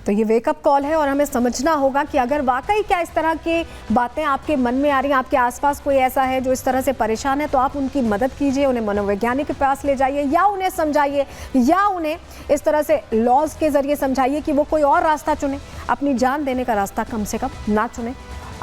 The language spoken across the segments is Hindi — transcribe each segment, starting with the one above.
तो ये वेकअप कॉल है और हमें समझना होगा कि अगर वाकई क्या इस तरह की बातें आपके मन में आ रही हैं, आपके आसपास कोई ऐसा है जो इस तरह से परेशान है, तो आप उनकी मदद कीजिए, उन्हें मनोवैज्ञानिक के पास ले जाइए या उन्हें समझाइए या उन्हें इस तरह से लॉज के जरिए समझाइए कि वो कोई और रास्ता चुने, अपनी जान देने का रास्ता कम से कम ना चुने।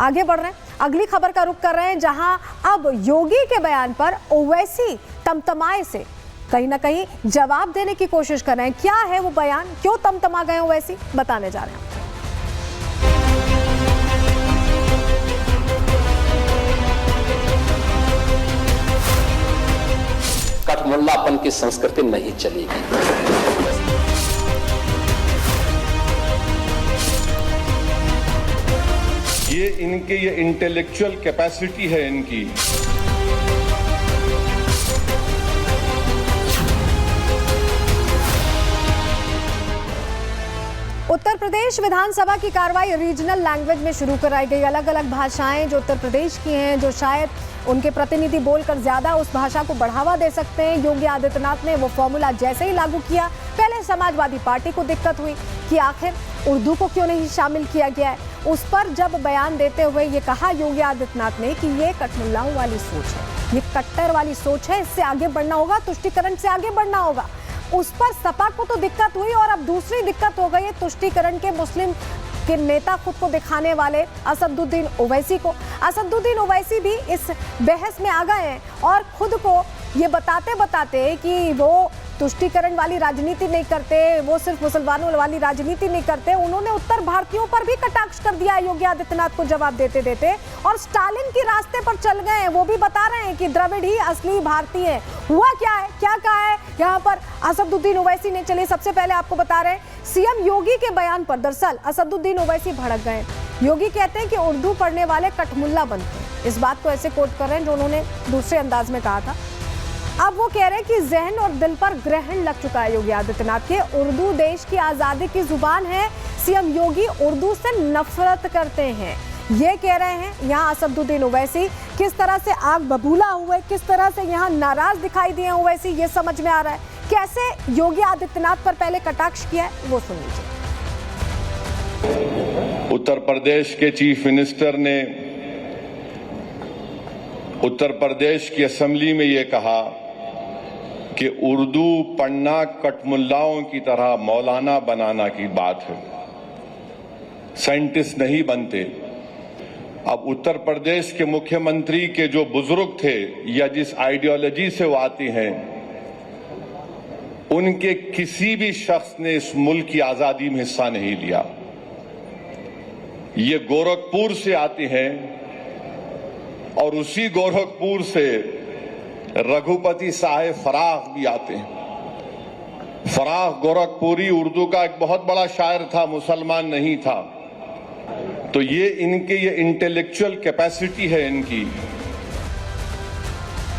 आगे बढ़ रहे हैं, अगली खबर का रुख कर रहे हैं, जहां अब योगी के बयान पर ओवैसी तमतमाए से कहीं ना कहीं जवाब देने की कोशिश कर रहे हैं। क्या है वो बयान, क्यों तमतमा गए ओवैसी, बताने जा रहे हैं। कठमुल्लापन की संस्कृति नहीं चलेगी। ये इंटेलेक्चुअल कैपेसिटी है इनकी। उत्तर प्रदेश विधानसभा की कार्रवाई रीजनल लैंग्वेज में शुरू कराई गई। अलग अलग भाषाएं जो उत्तर प्रदेश की हैं, जो शायद उनके प्रतिनिधि बोलकर ज्यादा उस भाषा को बढ़ावा दे सकते हैं, योगी आदित्यनाथ ने वो फॉर्मूला जैसे ही लागू किया, पहले समाजवादी पार्टी को दिक्कत हुई कि आखिर उर्दू को क्यों नहीं शामिल किया गया है। उस पर जब बयान देते हुए ये कहा योगी आदित्यनाथ ने कि ये कठमुल्लाओं वाली सोच है, ये कट्टर वाली सोच है, इससे आगे बढ़ना होगा, तुष्टीकरण से आगे बढ़ना होगा। उस पर सपा को तो दिक्कत हुई और अब दूसरी दिक्कत हो गई है तुष्टीकरण के मुस्लिम के नेता खुद को दिखाने वाले असदुद्दीन ओवैसी को। असदुद्दीन ओवैसी भी इस बहस में आ गए हैं और खुद को ये बताते बताते कि वो तुष्टीकरण वाली राजनीति नहीं करते, वो सिर्फ मुसलमानों वाली राजनीति नहीं करते, उन्होंने उत्तर भारतीयों पर भी कटाक्ष कर दिया है योगी आदित्यनाथ को जवाब देते देते, और स्टालिन के रास्ते पर चल गए हैं। वो भी बता रहे हैं कि द्रविड़ ही असली भारतीय है। हुआ क्या है, क्या कहा है यहाँ पर असदुद्दीन ओवैसी ने, चलिए सबसे पहले आपको बता रहे हैं सीएम योगी के बयान पर दरअसल असदुद्दीन ओवैसी भड़क गए। योगी कहते हैं कि उर्दू पढ़ने वाले कठमुल्ला बनते हैं। इस बात को ऐसे कोट कर रहे हैं जो उन्होंने दूसरे अंदाज में कहा था। अब वो कह रहे हैं कि जहन और दिल पर ग्रहण लग चुका है योगी आदित्यनाथ के। उर्दू देश की आजादी की जुबान है। सीएम योगी उर्दू से नफरत करते हैं, ये कह रहे हैं यहाँ असदुद्दीन ओवैसी। किस तरह से आग बबूला हुए, किस तरह से यहाँ नाराज दिखाई दिए ओवैसी, ये समझ में आ रहा है। कैसे योगी आदित्यनाथ पर पहले कटाक्ष किया है वो सुन लीजिए। उत्तर प्रदेश के चीफ मिनिस्टर ने उत्तर प्रदेश की असेंबली में ये कहा कि उर्दू पढ़ना कठमुल्लाओं की तरह मौलाना बनाना की बात है, साइंटिस्ट नहीं बनते। अब उत्तर प्रदेश के मुख्यमंत्री के जो बुजुर्ग थे या जिस आइडियोलॉजी से वो आती हैं, उनके किसी भी शख्स ने इस मुल्क की आजादी में हिस्सा नहीं लिया। ये गोरखपुर से आती हैं और उसी गोरखपुर से रघुपति साहेब फराख भी आते हैं। फराख गोरखपुरी उर्दू का एक बहुत बड़ा शायर था, मुसलमान नहीं था। तो ये इंटेलेक्चुअल कैपेसिटी है इनकी।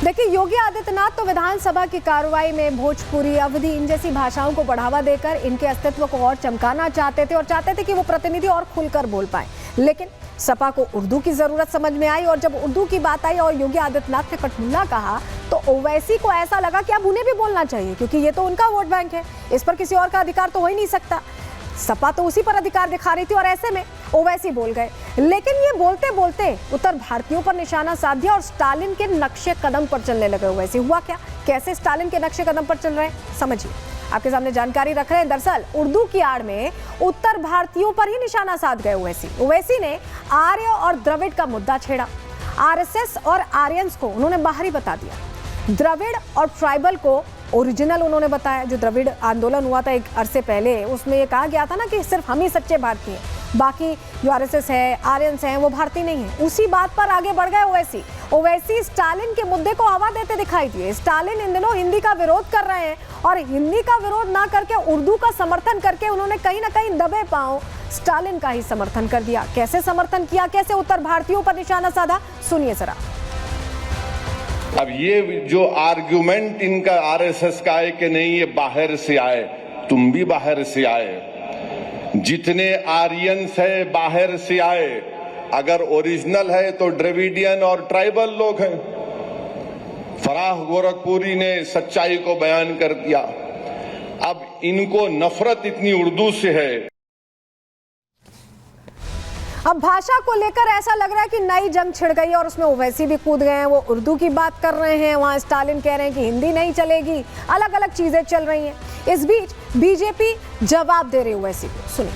देखिए योगी आदित्यनाथ तो विधानसभा की कार्रवाई में भोजपुरी, अवधी, इन जैसी भाषाओं को बढ़ावा देकर इनके अस्तित्व को और चमकाना चाहते थे और चाहते थे कि वो प्रतिनिधि और खुलकर बोल पाए। लेकिन सपा को उर्दू की जरूरत समझ में आई और जब उर्दू की बात आई और योगी आदित्यनाथ ने कठमुल्ला कहा तो ओवैसी को ऐसा लगा कि अब उन्हें भी बोलना चाहिए, क्योंकि ये तो उनका वोट बैंक है, इस पर किसी और का अधिकार तो हो ही नहीं सकता। सपा तो उसी पर अधिकार दिखा रही थी और ऐसे में ओवैसी बोल गए। लेकिन ये बोलते बोलते उत्तर भारतीयों पर निशाना साध दिया और स्टालिन के नक्शे कदम पर चलने लगे ओवैसी। हुआ क्या, कैसे स्टालिन के नक्शे कदम पर चल रहे हैं, समझिए। आपके सामने जानकारी रख रहे हैं। दरअसल उर्दू की आड़ में उत्तर भारतीयों पर ही निशाना साध गए ओवैसी। ओवैसी ने आर्य और द्रविड़ का मुद्दा छेड़ा। आरएसएस और आर्यंस को उन्होंने बाहरी बता दिया। द्रविड़ और ट्राइबल को ओरिजिनल उन्होंने बताया। जो द्रविड़ आंदोलन हुआ था एक अरसे पहले, उसमें ये कहा गया था ना कि सिर्फ हम ही सच्चे भारतीय हैं, बाकी जो आरएसएस है, आर्यंस हैं, वो भारतीय नहीं है। उसी बात पर आगे बढ़ गए ओवैसी। ओवैसी स्टालिन के मुद्दे को हवा देते दिखाई दिए। स्टालिन इन दिनों हिंदी का विरोध कर रहे हैं और हिंदी का विरोध ना करके उर्दू का समर्थन करके उन्होंने कहीं ना कहीं दबे पांव स्टालिन का ही समर्थन कर दिया। कैसे समर्थन किया, कैसे उत्तर भारतीयों पर निशाना साधा, सुनिए जरा। अब ये जो आर्गुमेंट इनका आरएसएस का है कि नहीं ये बाहर से आए, तुम भी बाहर से आए। जितने आर्यंस है बाहर से आए, अगर ओरिजिनल है तो द्रविडियन और ट्राइबल लोग हैं। फराख गोरखपुरी ने सच्चाई को बयान कर दिया। अब इनको नफरत इतनी उर्दू से है अब भाषा को लेकर ऐसा लग रहा है कि नई जंग छिड़ गई है और उसमें ओवैसी भी कूद गए हैं। वो उर्दू की बात कर रहे हैं, वहां स्टालिन कह रहे हैं कि हिंदी नहीं चलेगी, अलग अलग चीजें चल रही हैं। इस बीच बीजेपी जवाब दे रही है ओवैसी को, सुनिए।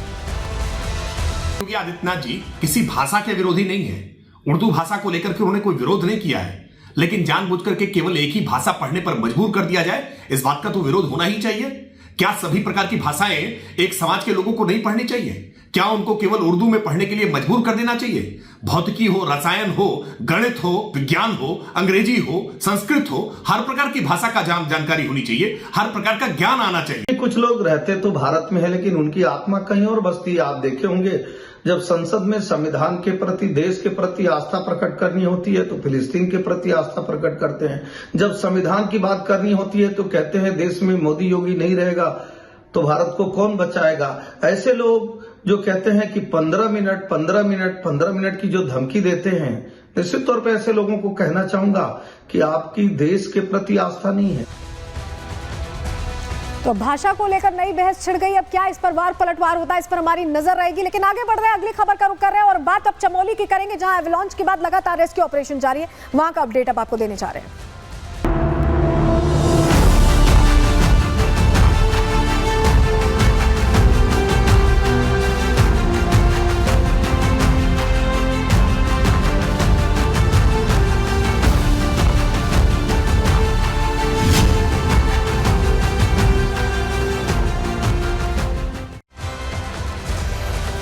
योगी आदित्यनाथ जी किसी भाषा के विरोधी नहीं है। उर्दू भाषा को लेकर के उन्होंने कोई विरोध नहीं किया है, लेकिन जानबूझकर के केवल एक ही भाषा पढ़ने पर मजबूर कर दिया जाए, इस बात का तो विरोध होना ही चाहिए। क्या सभी प्रकार की भाषाएं एक समाज के लोगों को नहीं पढ़नी चाहिए? क्या उनको केवल उर्दू में पढ़ने के लिए मजबूर कर देना चाहिए? भौतिकी हो, रसायन हो, गणित हो, विज्ञान हो, अंग्रेजी हो, संस्कृत हो, हर प्रकार की भाषा का जानकारी होनी चाहिए, हर प्रकार का ज्ञान आना चाहिए। कुछ लोग रहते तो भारत में है, लेकिन उनकी आत्मा कहीं और बसती है। आप देखे होंगे जब संसद में संविधान के प्रति, देश के प्रति आस्था प्रकट करनी होती है तो फिलिस्तीन के प्रति आस्था प्रकट करते हैं। जब संविधान की बात करनी होती है तो कहते हैं देश में मोदी योगी नहीं रहेगा तो भारत को कौन बचाएगा। ऐसे लोग जो कहते हैं कि 15 मिनट की जो धमकी देते हैं, निश्चित तौर पर ऐसे लोगों को कहना चाहूंगा कि आपकी देश के प्रति आस्था नहीं है। तो भाषा को लेकर नई बहस छिड़ गई। अब क्या इस पर वार पलटवार होता है, इस पर हमारी नजर रहेगी। लेकिन आगे बढ़ रहे हैं, अगली खबर का रुख कर रहे हैं और बात अब चमोली की करेंगे, जहां एवलांच के बाद लगातार रेस्क्यू ऑपरेशन जारी है। वहां का अपडेट अब आपको देने जा रहे हैं।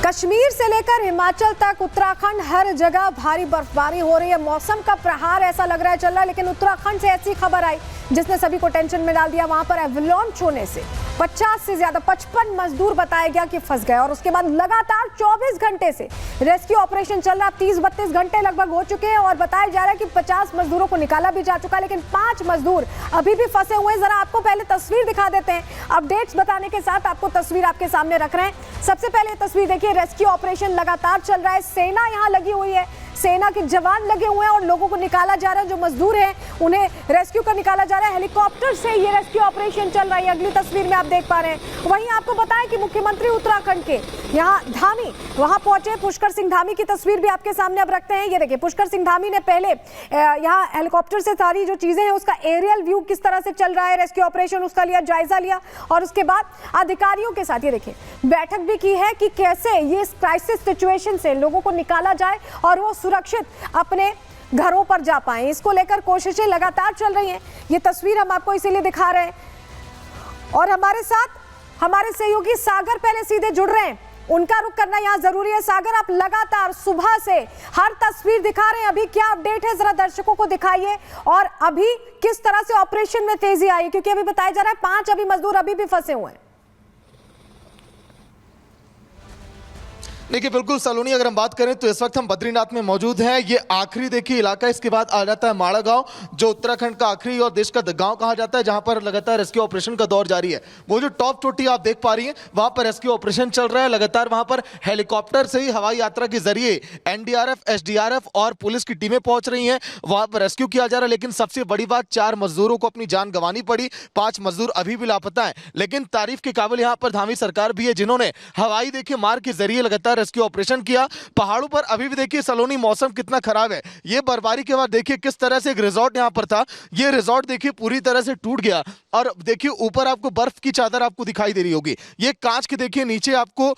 कश्मीर से लेकर हिमाचल तक उत्तराखंड, हर जगह भारी बर्फबारी हो रही है। मौसम का प्रहार ऐसा लग रहा है चल रहा है, लेकिन उत्तराखंड से ऐसी खबर आई जिसने सभी को टेंशन में डाल दिया। वहां पर एवलांच होने से 50 से ज्यादा 55 मजदूर बताया गया कि फंस गए और उसके बाद लगातार 24 घंटे से रेस्क्यू ऑपरेशन चल रहा है। 30-32 घंटे लगभग हो चुके हैं और बताया जा रहा है कि 50 मजदूरों को निकाला भी जा चुका है, लेकिन 5 मजदूर अभी भी फंसे हुए हैं। जरा आपको पहले तस्वीर दिखा देते हैं, अपडेट्स बताने के साथ आपको तस्वीर आपके सामने रख रहे हैं। सबसे पहले तस्वीर देखिए, रेस्क्यू ऑपरेशन लगातार चल रहा है। सेना यहाँ लगी हुई है, सेना के जवान लगे हुए हैं और लोगों को निकाला जा रहा है। जो मजदूर हैं उन्हें रेस्क्यू कर निकाला जा रहा है। हेलीकॉप्टर से ये रेस्क्यू ऑपरेशन चल रहा है। अगली तस्वीर में आप देख पा रहे हैं। वहीं आपको बताएं कि मुख्यमंत्री उत्तराखंड के यहाँ धामी वहां पहुंचे। पुष्कर सिंह धामी की तस्वीर भी आपके सामने अब रखते हैं। ये देखिए, पुष्कर सिंह धामी ने पहले यहाँ हेलीकॉप्टर से सारी जो चीजें हैं उसका एरियल व्यू किस तरह से चल रहा है, रेस्क्यू ऑपरेशन उसका लिया, जायजा लिया और उसके बाद अधिकारियों के साथ ये देखिए बैठक भी की है कि कैसे ये क्राइसिस सिचुएशन से लोगों को निकाला जाए और वो सुरक्षित अपने घरों पर जा पाए। इसको लेकर कोशिशें लगातार चल रही हैं। ये तस्वीर हम आपको इसीलिए दिखा रहे हैं और हमारे साथ हमारे सहयोगी सागर पहले सीधे जुड़ रहे हैं, उनका रुख करना यहाँ जरूरी है। सागर, आप लगातार सुबह से हर तस्वीर दिखा रहे हैं, अभी क्या अपडेट है जरा दर्शकों को दिखाइए और अभी किस तरह से ऑपरेशन में तेजी आई, क्योंकि अभी बताया जा रहा है 5 अभी मजदूर अभी भी फंसे हुए हैं। देखिए बिल्कुल सलोनी, अगर हम बात करें तो इस वक्त हम बद्रीनाथ में मौजूद हैं। ये आखिरी देखिए इलाका, इसके बाद आ जाता है माड़ा गांव, जो उत्तराखंड का आखिरी और देश का गांव कहा जाता है, जहां पर लगातार रेस्क्यू ऑपरेशन का दौर जारी है। वो जो टॉप चोटी आप देख पा रही हैं, वहां पर रेस्क्यू ऑपरेशन चल रहा है लगातार। वहां पर हेलीकॉप्टर से ही हवाई यात्रा के जरिए एनडीआरएफ, एसडीआरएफ और पुलिस की टीमें पहुंच रही हैं, वहां पर रेस्क्यू किया जा रहा है। लेकिन सबसे बड़ी बात, 4 मजदूरों को अपनी जान गंवानी पड़ी, 5 मजदूर अभी भी लापता है। लेकिन तारीफ के काबिल यहाँ पर धामी सरकार भी है, जिन्होंने हवाई देखिए मार्ग के जरिए लगातार रेस्क्यू ऑपरेशन किया। पहाड़ों पर अभी भी देखिए सलोनी मौसम कितना खराब है। ये बर्फबारी के बाद देखिए किस तरह से एक रिजॉर्ट यहां पर था, ये रिजॉर्ट देखिए पूरी तरह से टूट गया और देखिए ऊपर आपको बर्फ की चादर आपको दिखाई दे रही होगी। ये कांच के देखिए नीचे आपको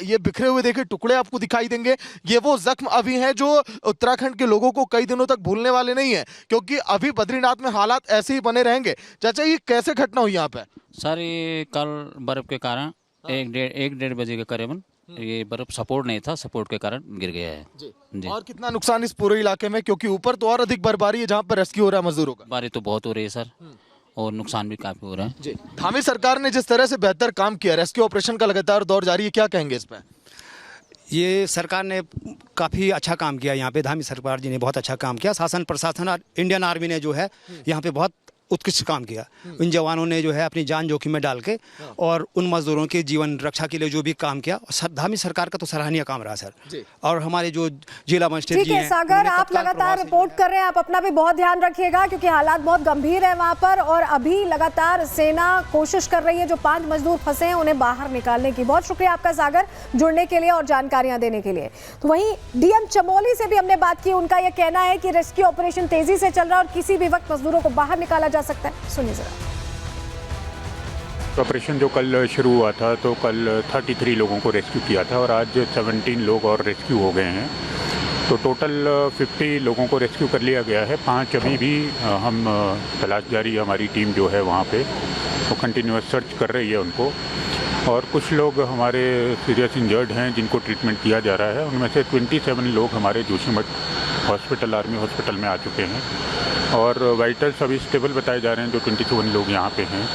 ये बिखरे हुए देखिए टुकड़े आपको दिखाई देंगे। ये वो जख्म अभी हैं जो उत्तराखंड के लोगोों को कई दिनों तक भूलने वाले नहीं है, क्योंकि अभी बद्रीनाथ में हालात ऐसे ही बने रहेंगे। चाचा, ये कैसे घटना हुई यहाँ पे? सर, ये कल बर्फ के कारण 1-1:30 बजे के करीबन ये बर्फ सपोर्ट नहीं था, सपोर्ट के कारण गिर गया है जी। और कितना नुकसान इस पूरे इलाके में, क्योंकि ऊपर तो और अधिक बर्फबारी है जहाँ पर रेस्क्यू हो रहा है मजदूरों का? बारिश तो बहुत हो रही है सर और नुकसान भी काफी हो रहा है जी। धामी सरकार ने जिस तरह से बेहतर काम किया, रेस्क्यू ऑपरेशन का लगातार दौर जारी है, क्या कहेंगे इस पर? ये सरकार ने काफ़ी अच्छा काम किया। यहाँ पे धामी सरकार जी ने बहुत अच्छा काम किया। शासन प्रशासन और इंडियन आर्मी ने जो है यहाँ पे बहुत उत्कृष्ट काम किया। इन जवानों ने जो है अपनी जान जोखिम में डाल के और उन मजदूरों के जीवन रक्षा के लिए जो भी काम किया, धामी सरकार का तो सराहनीय काम रहा सर। और हमारे जो जिला मजिस्ट्रेट ठीक जी है हैं, सागर, उन्होंने आप तत्काल लगातार प्रभाव से रिपोर्ट कर रहे हैं, आप अपना भी बहुत ध्यान रखिएगा क्योंकि हालात बहुत गंभीर है वहां पर और अभी लगातार सेना कोशिश कर रही है जो 5 मजदूर फंसे हैं उन्हें बाहर निकालने की। बहुत शुक्रिया आपका सागर, जुड़ने के लिए और जानकारियां देने के लिए। तो वहीं डीएम चमोली से भी हमने बात की, उनका यह कहना है कि रेस्क्यू ऑपरेशन तेजी से चल रहा है और किसी भी वक्त मजदूरों को बाहर निकाला जा सकता है। सुनिए जरा। ऑपरेशन जो कल शुरू हुआ था तो कल 33 लोगों को रेस्क्यू किया था और आज 17 लोग और रेस्क्यू हो गए हैं, तो टोटल 50 लोगों को रेस्क्यू कर लिया गया है। 5 अभी भी हम तलाश जारी, हमारी टीम जो है वहाँ पे वो कंटिन्यूअस सर्च कर रही है उनको, और कुछ लोग हमारे सीरियस इंजर्ड हैं जिनको ट्रीटमेंट किया जा रहा है। उनमें से 27 लोग हमारे जोशीमठ हॉस्पिटल, आर्मी हॉस्पिटल में आ चुके हैं और वाइटल्स अभी स्टेबल बताए जा रहे हैं जो 27 लोग यहाँ पे हैं।